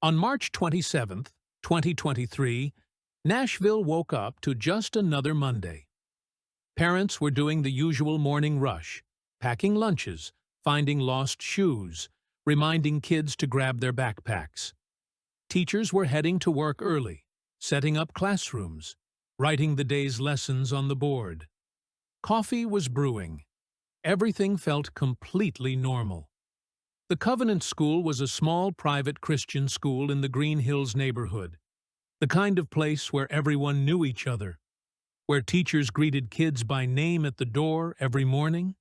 On March 27th, 2023, Nashville woke up to just another Monday. Parents were doing the usual morning rush, packing lunches, finding lost shoes, reminding kids to grab their backpacks. Teachers were heading to work early, setting up classrooms, writing the day's lessons on the board. Coffee was brewing. Everything felt completely normal. The Covenant School was a small private Christian school in the Green Hills neighborhood, the kind of place where everyone knew each other, where teachers greeted kids by name at the door every morning,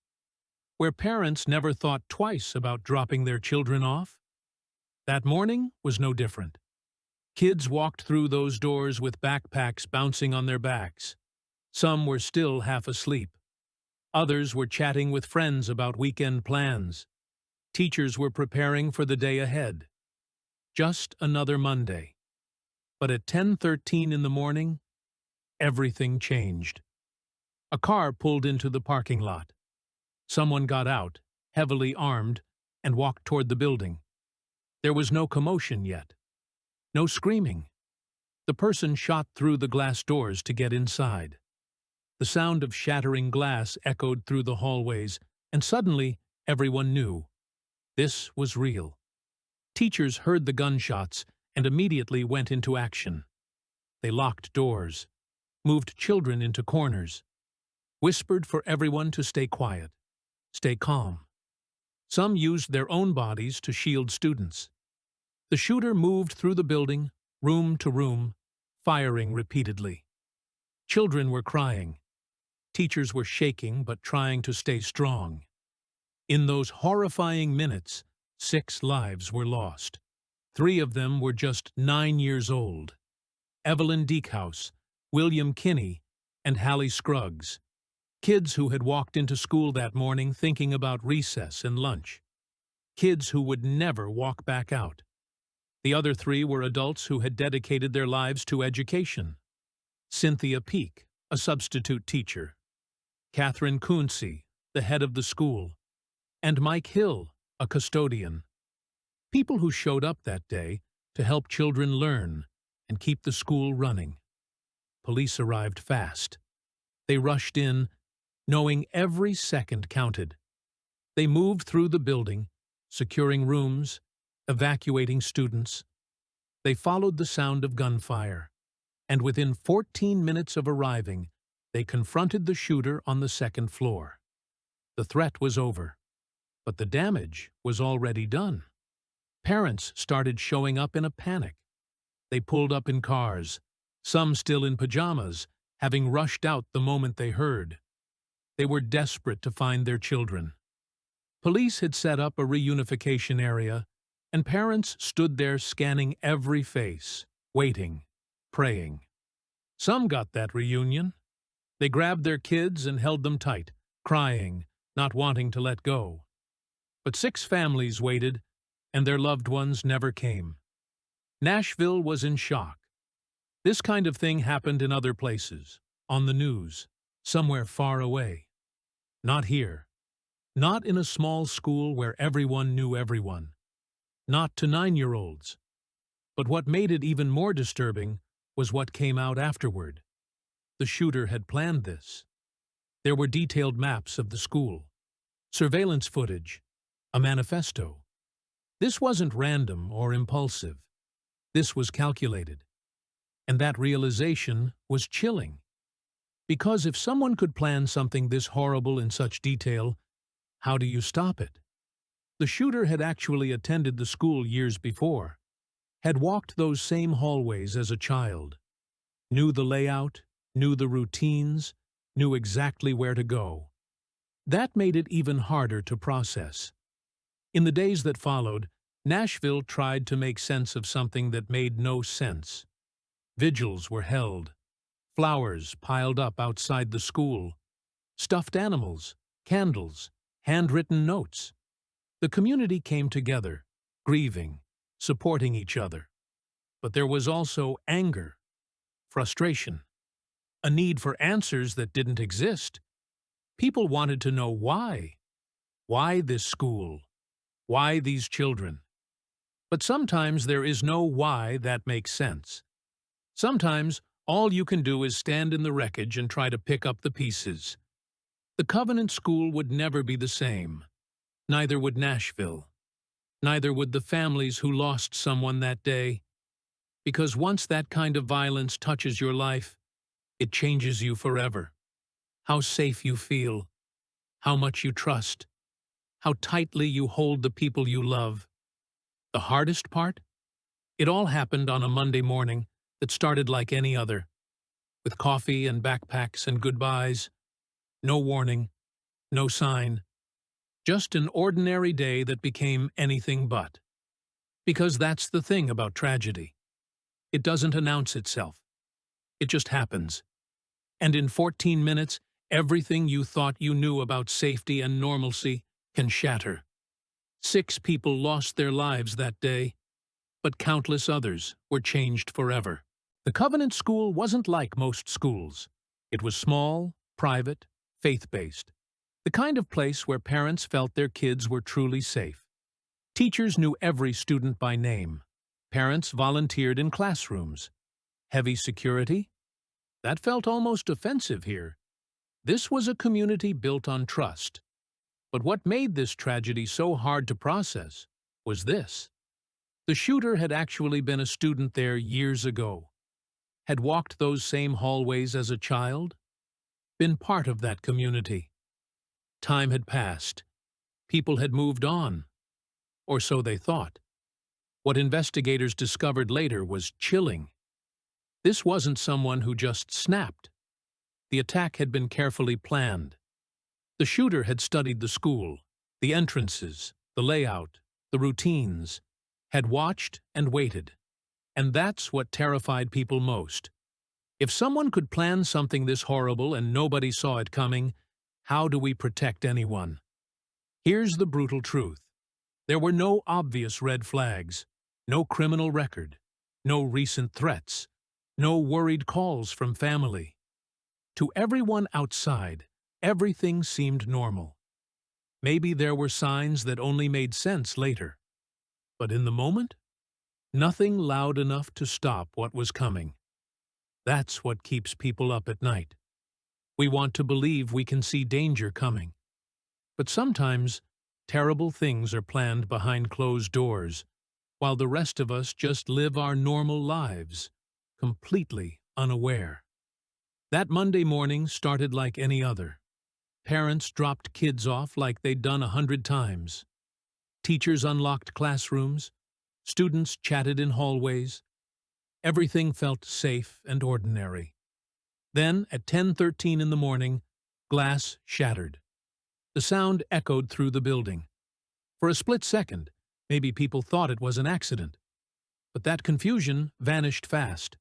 where parents never thought twice about dropping their children off. That morning was no different. Kids walked through those doors with backpacks bouncing on their backs. Some were still half asleep. Others were chatting with friends about weekend plans. Teachers were preparing for the day ahead. Just another Monday. But at 10:13 in the morning, everything changed. A car pulled into the parking lot. Someone got out, heavily armed, and walked toward the building. There was no commotion yet. No screaming. The person shot through the glass doors to get inside. The sound of shattering glass echoed through the hallways, and suddenly everyone knew. This was real. Teachers heard the gunshots and immediately went into action. They locked doors, moved children into corners, whispered for everyone to stay quiet, stay calm. Some used their own bodies to shield students. The shooter moved through the building, room to room, firing repeatedly. Children were crying. Teachers were shaking but trying to stay strong. In those horrifying minutes, 6 lives were lost. 3 of them were just 9 years old. Evelyn Deekhouse, William Kinney, and Hallie Scruggs. Kids who had walked into school that morning thinking about recess and lunch. Kids who would never walk back out. The other 3 were adults who had dedicated their lives to education. Cynthia Peake, a substitute teacher. Catherine Coonsey, the head of the school. And Mike Hill, a custodian. People who showed up that day to help children learn and keep the school running. Police arrived fast. They rushed in, knowing every second counted. They moved through the building, securing rooms, evacuating students. They followed the sound of gunfire, and within 14 minutes of arriving, they confronted the shooter on the 2nd floor. The threat was over. But the damage was already done. Parents started showing up in a panic. They pulled up in cars, some still in pajamas, having rushed out the moment they heard. They were desperate to find their children. Police had set up a reunification area, and parents stood there scanning every face, waiting, praying. Some got that reunion. They grabbed their kids and held them tight, crying, not wanting to let go. But 6 families waited, and their loved ones never came. Nashville was in shock. This kind of thing happened in other places, on the news, somewhere far away. Not here. Not in a small school where everyone knew everyone. Not to 9-year-olds. But what made it even more disturbing was what came out afterward. The shooter had planned this. There were detailed maps of the school, surveillance footage, a manifesto. This wasn't random or impulsive. This was calculated. And that realization was chilling. Because if someone could plan something this horrible in such detail, how do you stop it? The shooter had actually attended the school years before, had walked those same hallways as a child, knew the layout, knew the routines, knew exactly where to go. That made it even harder to process. In the days that followed, Nashville tried to make sense of something that made no sense. Vigils were held, flowers piled up outside the school, stuffed animals, candles, handwritten notes. The community came together, grieving, supporting each other. But there was also anger, frustration, a need for answers that didn't exist. People wanted to know why. Why this school? Why these children? But sometimes there is no why that makes sense. Sometimes all you can do is stand in the wreckage and try to pick up the pieces. The Covenant School would never be the same. Neither would Nashville. Neither would the families who lost someone that day. Because once that kind of violence touches your life, it changes you forever. How safe you feel, how much you trust, how tightly you hold the people you love. The hardest part? It all happened on a Monday morning that started like any other, with coffee and backpacks and goodbyes. No warning, no sign. Just an ordinary day that became anything but. Because that's the thing about tragedy. It doesn't announce itself. It just happens. And in 14 minutes, everything you thought you knew about safety and normalcy can shatter. 6 people lost their lives that day, but countless others were changed forever. The Covenant School wasn't like most schools. It was small, private, faith-based. The kind of place where parents felt their kids were truly safe. Teachers knew every student by name. Parents volunteered in classrooms. Heavy security? That felt almost offensive here. This was a community built on trust. But what made this tragedy so hard to process was this. The shooter had actually been a student there years ago, had walked those same hallways as a child, been part of that community. Time had passed. People had moved on. Or so they thought. What investigators discovered later was chilling. This wasn't someone who just snapped. The attack had been carefully planned. The shooter had studied the school, the entrances, the layout, the routines, had watched and waited. And that's what terrified people most. If someone could plan something this horrible and nobody saw it coming, how do we protect anyone? Here's the brutal truth. There were no obvious red flags, no criminal record, no recent threats, no worried calls from family. To everyone outside, everything seemed normal. Maybe there were signs that only made sense later. But in the moment, nothing loud enough to stop what was coming. That's what keeps people up at night. We want to believe we can see danger coming. But sometimes, terrible things are planned behind closed doors, while the rest of us just live our normal lives, completely unaware. That Monday morning started like any other. Parents dropped kids off like they'd done 100 times. Teachers unlocked classrooms. Students chatted in hallways. Everything felt safe and ordinary. Then, at 10:13 in the morning, glass shattered. The sound echoed through the building. For a split second, maybe people thought it was an accident. But that confusion vanished fast.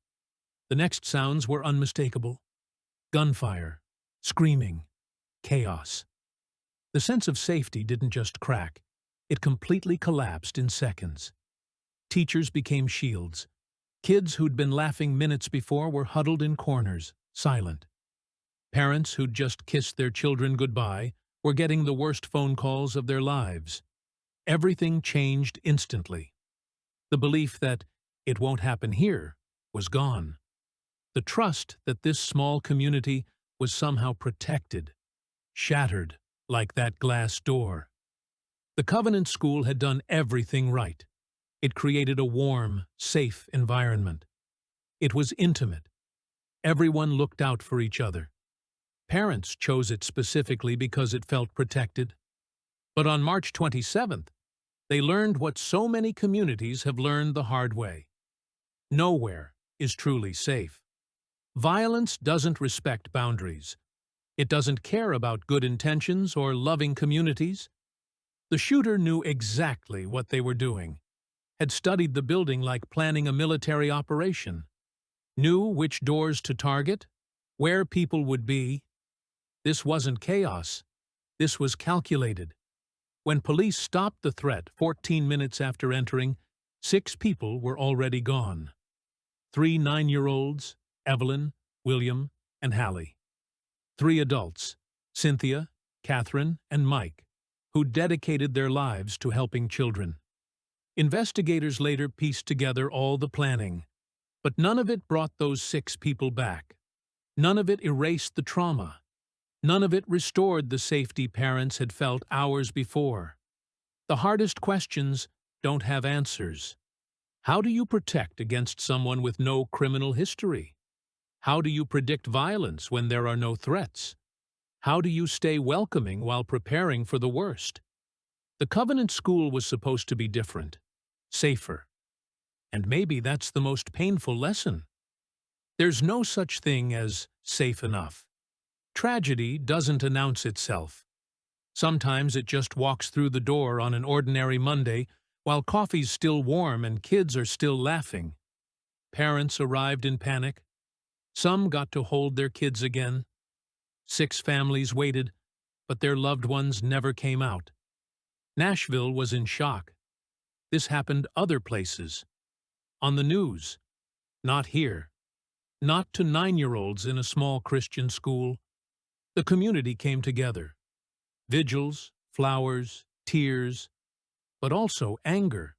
The next sounds were unmistakable. Gunfire, screaming, chaos. The sense of safety didn't just crack. It completely collapsed in seconds. Teachers became shields. Kids who'd been laughing minutes before were huddled in corners, silent. Parents who'd just kissed their children goodbye were getting the worst phone calls of their lives. Everything changed instantly. The belief that it won't happen here was gone. The trust that this small community was somehow protected, shattered like that glass door. The Covenant School had done everything right. It created a warm, safe environment. It was intimate. Everyone looked out for each other. Parents chose it specifically because it felt protected. But on March 27th, they learned what so many communities have learned the hard way. Nowhere is truly safe. Violence doesn't respect boundaries. It doesn't care about good intentions or loving communities. The shooter knew exactly what they were doing, had studied the building like planning a military operation, knew which doors to target, where people would be. This wasn't chaos. This was calculated. When police stopped the threat 14 minutes after entering, 6 people were already gone. 3 9-year-olds, Evelyn, William, and Hallie. 3 adults, Cynthia, Catherine, and Mike, who dedicated their lives to helping children. Investigators later pieced together all the planning, but none of it brought those 6 people back. None of it erased the trauma. None of it restored the safety parents had felt hours before. The hardest questions don't have answers. How do you protect against someone with no criminal history? How do you predict violence when there are no threats? How do you stay welcoming while preparing for the worst? The Covenant School was supposed to be different, safer. And maybe that's the most painful lesson. There's no such thing as safe enough. Tragedy doesn't announce itself. Sometimes it just walks through the door on an ordinary Monday while coffee's still warm and kids are still laughing. Parents arrived in panic. Some got to hold their kids again. 6 families waited, but their loved ones never came out. Nashville was in shock. This happened other places. On the news. Not here. Not to 9-year-olds in a small Christian school. The community came together. Vigils, flowers, tears, but also anger.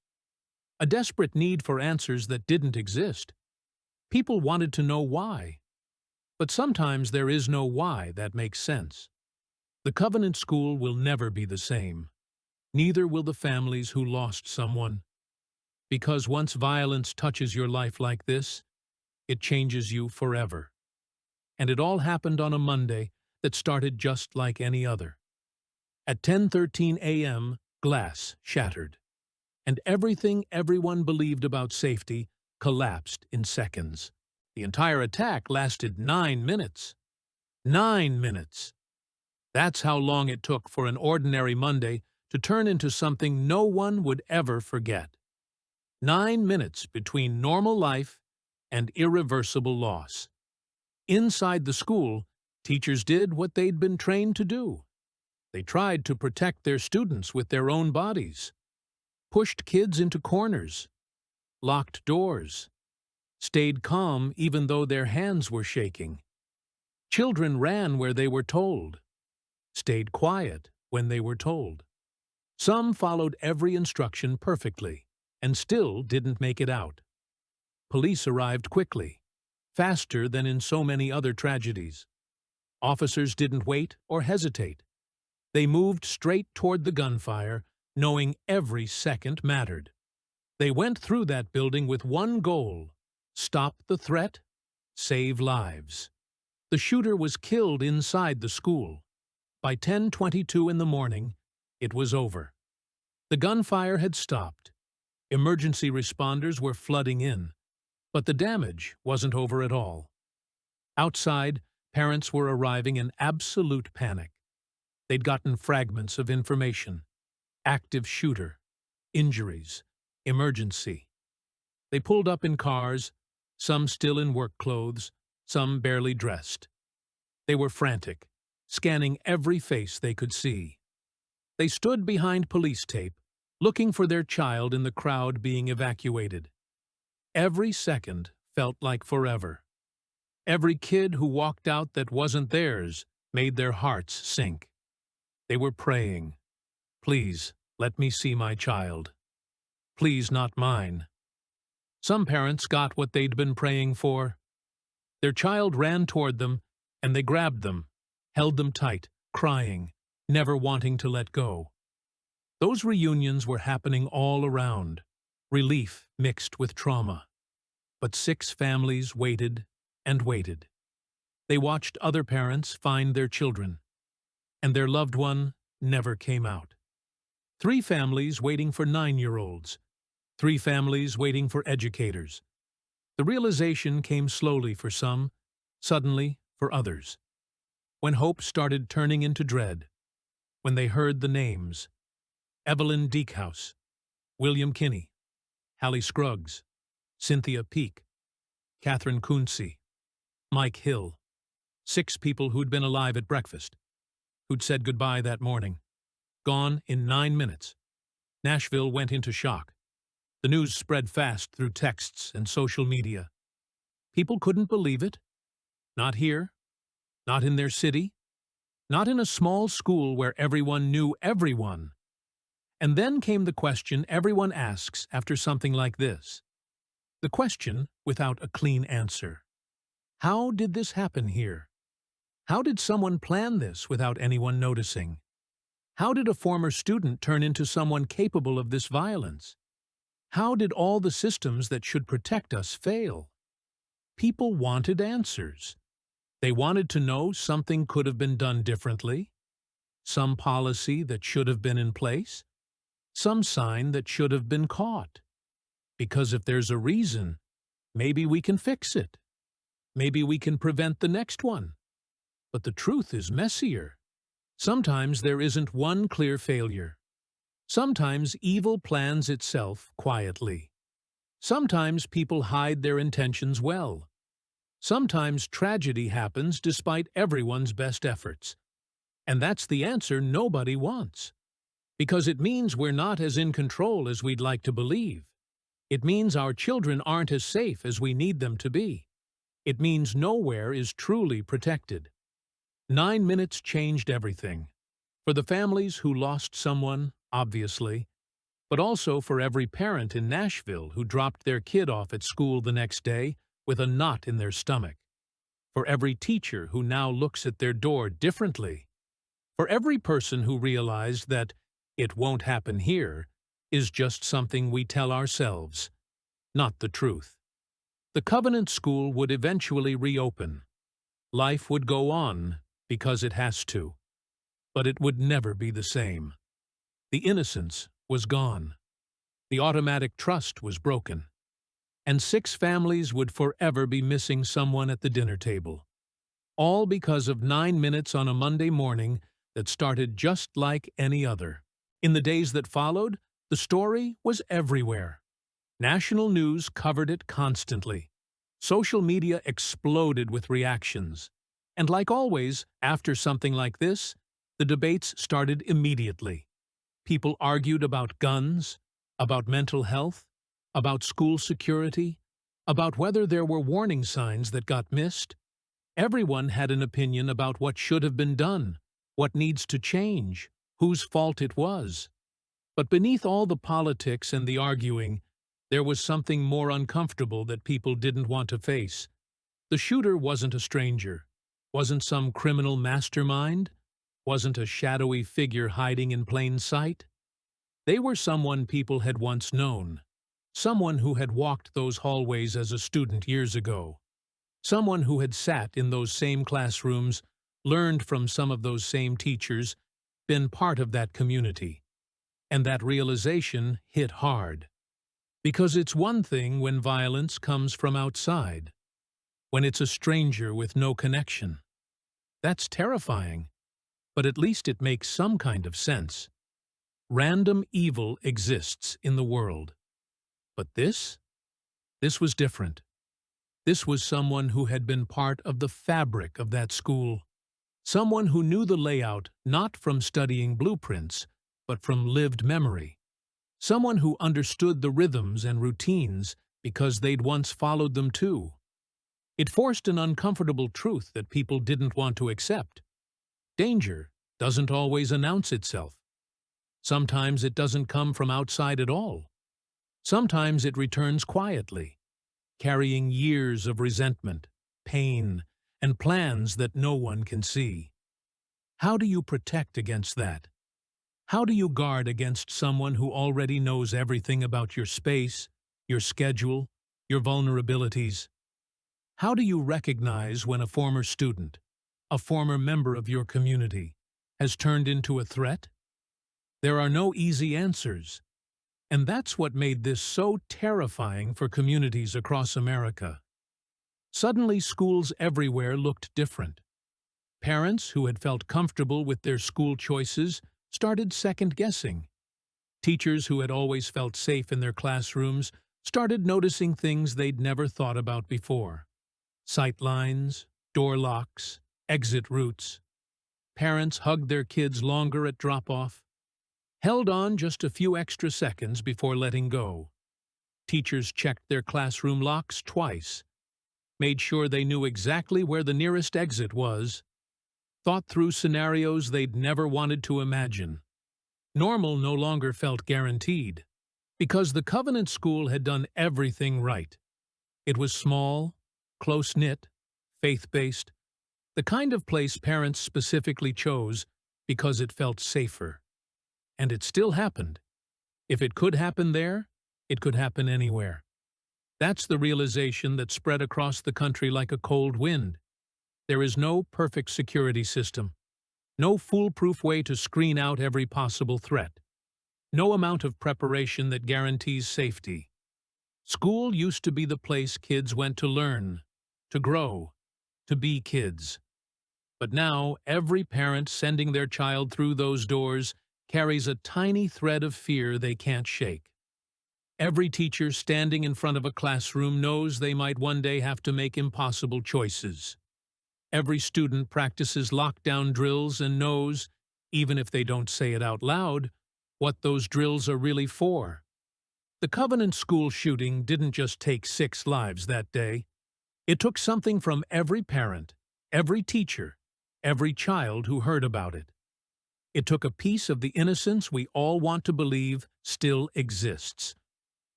A desperate need for answers that didn't exist. People wanted to know why. But sometimes there is no why that makes sense. The Covenant School will never be the same. Neither will the families who lost someone. Because once violence touches your life like this, it changes you forever. And it all happened on a Monday that started just like any other. At 10:13 a.m., glass shattered, and everything everyone believed about safety collapsed in seconds. The entire attack lasted 9 minutes. 9 minutes! That's how long it took for an ordinary Monday to turn into something no one would ever forget. 9 minutes between normal life and irreversible loss. Inside the school, teachers did what they'd been trained to do. They tried to protect their students with their own bodies, pushed kids into corners, locked doors, stayed calm even though their hands were shaking. Children ran where they were told, stayed quiet when they were told. Some followed every instruction perfectly and still didn't make it out. Police arrived quickly, faster than in so many other tragedies. Officers didn't wait or hesitate. They moved straight toward the gunfire, knowing every second mattered. They went through that building with one goal: stop the threat, save lives. The shooter was killed inside the school. By 10:22 in the morning, it was over. The gunfire had stopped. Emergency responders were flooding in. But the damage wasn't over at all. Outside, parents were arriving in absolute panic. They'd gotten fragments of information: active shooter, injuries, emergency. They pulled up in cars, some still in work clothes, some barely dressed. They were frantic, scanning every face they could see. They stood behind police tape, looking for their child in the crowd being evacuated. Every second felt like forever. Every kid who walked out that wasn't theirs made their hearts sink. They were praying, "Please, let me see my child. Please, not mine." Some parents got what they'd been praying for. Their child ran toward them, and they grabbed them, held them tight, crying, never wanting to let go. Those reunions were happening all around, relief mixed with trauma. But 6 families waited and waited. They watched other parents find their children, and their loved one never came out. 3 families waiting for 9-year-olds, 3 families waiting for educators. The realization came slowly for some, suddenly for others. When hope started turning into dread, when they heard the names: Evelyn Deekhouse, William Kinney, Hallie Scruggs, Cynthia Peake, Catherine Kunze, Mike Hill, 6 people who'd been alive at breakfast, who'd said goodbye that morning, gone in 9 minutes. Nashville went into shock. The news spread fast through texts and social media. People couldn't believe it. Not here, not in their city, not in a small school where everyone knew everyone. And then came the question everyone asks after something like this. The question without a clean answer. How did this happen here? How did someone plan this without anyone noticing? How did a former student turn into someone capable of this violence? How did all the systems that should protect us fail? People wanted answers. They wanted to know something could have been done differently, some policy that should have been in place, some sign that should have been caught. Because if there's a reason, maybe we can fix it. Maybe we can prevent the next one. But the truth is messier. Sometimes there isn't one clear failure. Sometimes evil plans itself quietly. Sometimes people hide their intentions well. Sometimes tragedy happens despite everyone's best efforts. And that's the answer nobody wants. Because it means we're not as in control as we'd like to believe. It means our children aren't as safe as we need them to be. It means nowhere is truly protected. 9 minutes changed everything. For the families who lost someone, obviously, but also for every parent in Nashville who dropped their kid off at school the next day with a knot in their stomach. For every teacher who now looks at their door differently. For every person who realized that "it won't happen here" is just something we tell ourselves, not the truth. The Covenant School would eventually reopen. Life would go on because it has to. But it would never be the same. The innocence was gone. The automatic trust was broken. And 6 families would forever be missing someone at the dinner table. All because of 9 minutes on a Monday morning that started just like any other. In the days that followed, the story was everywhere. National news covered it constantly. Social media exploded with reactions. And like always, after something like this, the debates started immediately. People argued about guns, about mental health, about school security, about whether there were warning signs that got missed. Everyone had an opinion about what should have been done, what needs to change, whose fault it was. But beneath all the politics and the arguing, there was something more uncomfortable that people didn't want to face. The shooter wasn't a stranger, wasn't some criminal mastermind, wasn't a shadowy figure hiding in plain sight. They were someone people had once known, someone who had walked those hallways as a student years ago, someone who had sat in those same classrooms, learned from some of those same teachers, been part of that community. And that realization hit hard. Because it's one thing when violence comes from outside, when it's a stranger with no connection. That's terrifying, but at least it makes some kind of sense. Random evil exists in the world. But this was different. This was someone who had been part of the fabric of that school. Someone who knew the layout not from studying blueprints, but from lived memory. Someone who understood the rhythms and routines because they'd once followed them too. It forced an uncomfortable truth that people didn't want to accept. Danger doesn't always announce itself. Sometimes it doesn't come from outside at all. Sometimes it returns quietly, carrying years of resentment, pain, and plans that no one can see. How do you protect against that? How do you guard against someone who already knows everything about your space, your schedule, your vulnerabilities? How do you recognize when a former student, a former member of your community, has turned into a threat? There are no easy answers. And that's what made this so terrifying for communities across America. Suddenly, schools everywhere looked different. Parents who had felt comfortable with their school choices started second-guessing. Teachers who had always felt safe in their classrooms started noticing things they'd never thought about before. Sight lines, door locks, exit routes. Parents hugged their kids longer at drop-off, held on just a few extra seconds before letting go. Teachers checked their classroom locks twice, made sure they knew exactly where the nearest exit was, thought through scenarios they'd never wanted to imagine. Normal no longer felt guaranteed, because the Covenant School had done everything right. It was small, close-knit, faith-based, the kind of place parents specifically chose because it felt safer. And it still happened. If it could happen there, it could happen anywhere. That's the realization that spread across the country like a cold wind. There is no perfect security system, no foolproof way to screen out every possible threat, no amount of preparation that guarantees safety. School used to be the place kids went to learn, to grow, to be kids. But now, every parent sending their child through those doors carries a tiny thread of fear they can't shake. Every teacher standing in front of a classroom knows they might one day have to make impossible choices. Every student practices lockdown drills and knows, even if they don't say it out loud, what those drills are really for. The Covenant School shooting didn't just take 6 lives that day. It took something from every parent, every teacher, every child who heard about it. It took a piece of the innocence we all want to believe still exists.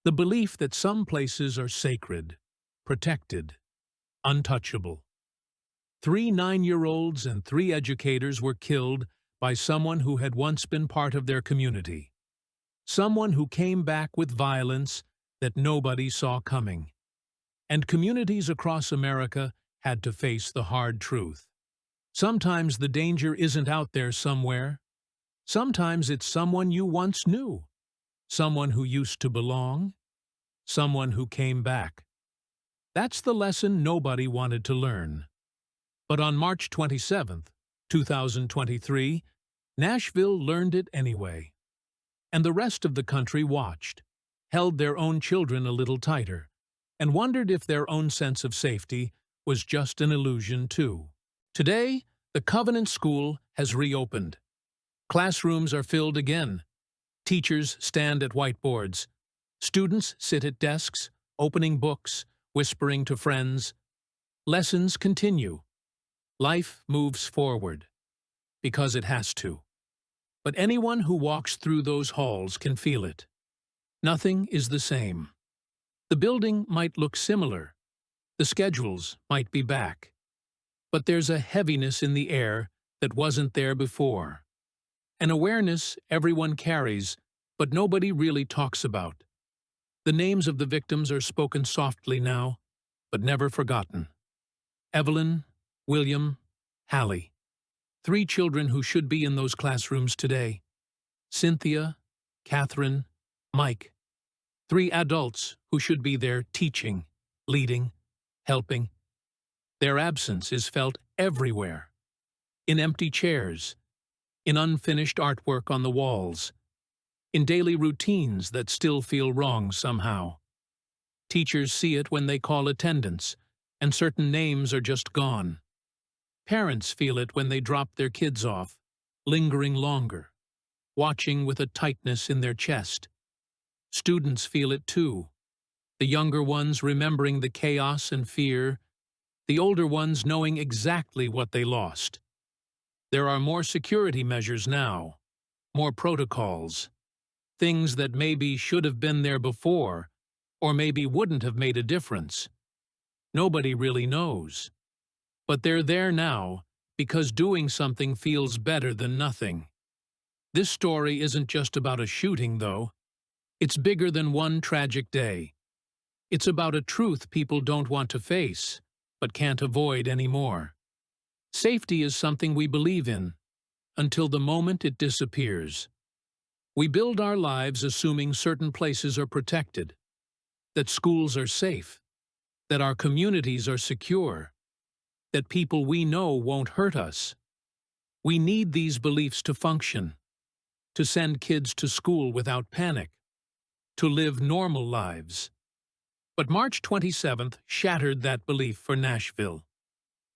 The belief that some places are sacred, protected, untouchable. 3 9-year-olds and 3 educators were killed by someone who had once been part of their community. Someone who came back with violence that nobody saw coming. And communities across America had to face the hard truth. Sometimes the danger isn't out there somewhere. Sometimes it's someone you once knew. Someone who used to belong. Someone who came back. That's the lesson nobody wanted to learn. But on March 27, 2023, Nashville learned it anyway. And the rest of the country watched, held their own children a little tighter, and wondered if their own sense of safety was just an illusion too. Today, the Covenant School has reopened. Classrooms are filled again. Teachers stand at whiteboards. Students sit at desks, opening books, whispering to friends. Lessons continue. Life moves forward. Because it has to. But anyone who walks through those halls can feel it. Nothing is the same. The building might look similar. The schedules might be back. But there's a heaviness in the air that wasn't there before. An awareness everyone carries, but nobody really talks about. The names of the victims are spoken softly now, but never forgotten. Evelyn, William, Hallie. 3 children who should be in those classrooms today. Cynthia, Catherine, Mike. 3 adults who should be there teaching, leading, helping. Their absence is felt everywhere. In empty chairs, in unfinished artwork on the walls, in daily routines that still feel wrong somehow. Teachers see it when they call attendance, and certain names are just gone. Parents feel it when they drop their kids off, lingering longer, watching with a tightness in their chest. Students feel it too, the younger ones remembering the chaos and fear, the older ones knowing exactly what they lost. There are more security measures now, more protocols, things that maybe should have been there before, or maybe wouldn't have made a difference. Nobody really knows. But they're there now because doing something feels better than nothing. This story isn't just about a shooting, though. It's bigger than one tragic day. It's about a truth people don't want to face, but can't avoid anymore. Safety is something we believe in, until the moment it disappears. We build our lives assuming certain places are protected, that schools are safe, that our communities are secure, that people we know won't hurt us. We need these beliefs to function, to send kids to school without panic, to live normal lives. But March 27th shattered that belief for Nashville,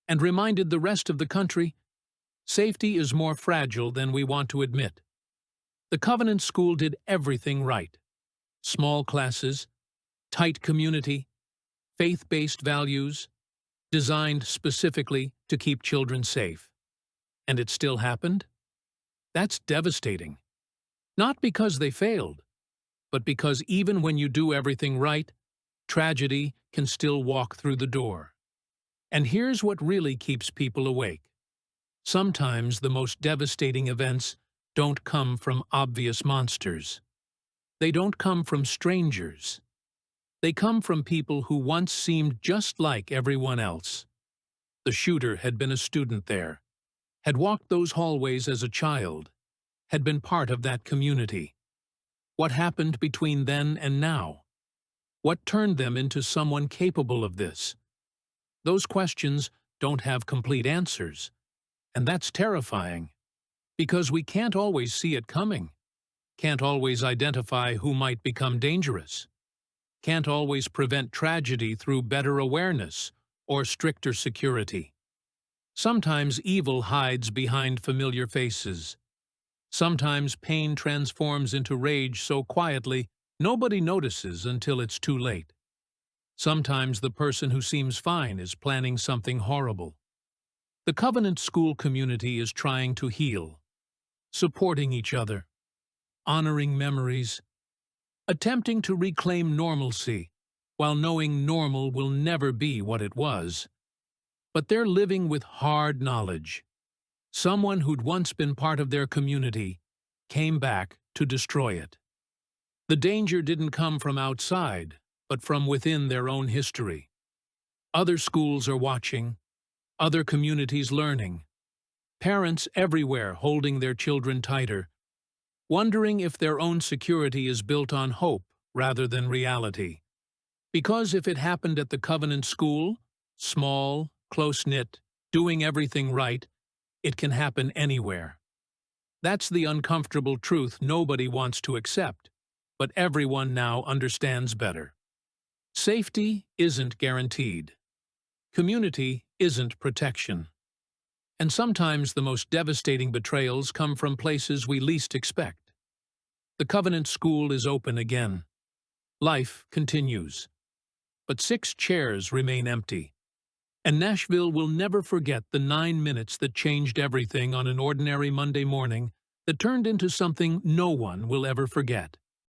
and reminded the rest of the country, safety is more fragile than we want to admit. The Covenant School did everything right. Small classes, tight community, faith-based values, designed specifically to keep children safe. And it still happened? That's devastating. Not because they failed, but because even when you do everything right, tragedy can still walk through the door. And here's what really keeps people awake. Sometimes the most devastating events don't come from obvious monsters. They don't come from strangers. They come from people who once seemed just like everyone else. The shooter had been a student there, had walked those hallways as a child, had been part of that community. What happened between then and now? What turned them into someone capable of this? Those questions don't have complete answers, and that's terrifying, because we can't always see it coming, can't always identify who might become dangerous, can't always prevent tragedy through better awareness or stricter security. Sometimes evil hides behind familiar faces. Sometimes pain transforms into rage so quietly nobody notices until it's too late. Sometimes the person who seems fine is planning something horrible. The Covenant School community is trying to heal, supporting each other, honoring memories, attempting to reclaim normalcy, while knowing normal will never be what it was. But they're living with hard knowledge. Someone who'd once been part of their community came back to destroy it. The danger didn't come from outside, but from within their own history. Other schools are watching, other communities learning, parents everywhere holding their children tighter, wondering if their own security is built on hope rather than reality. Because if it happened at the Covenant School, small, close-knit, doing everything right, it can happen anywhere. That's the uncomfortable truth nobody wants to accept, but everyone now understands better. Safety isn't guaranteed. Community isn't protection. And sometimes the most devastating betrayals come from places we least expect. The Covenant School is open again. Life continues. But 6 chairs remain empty. And Nashville will never forget the 9 minutes that changed everything on an ordinary Monday morning that turned into something no one will ever forget.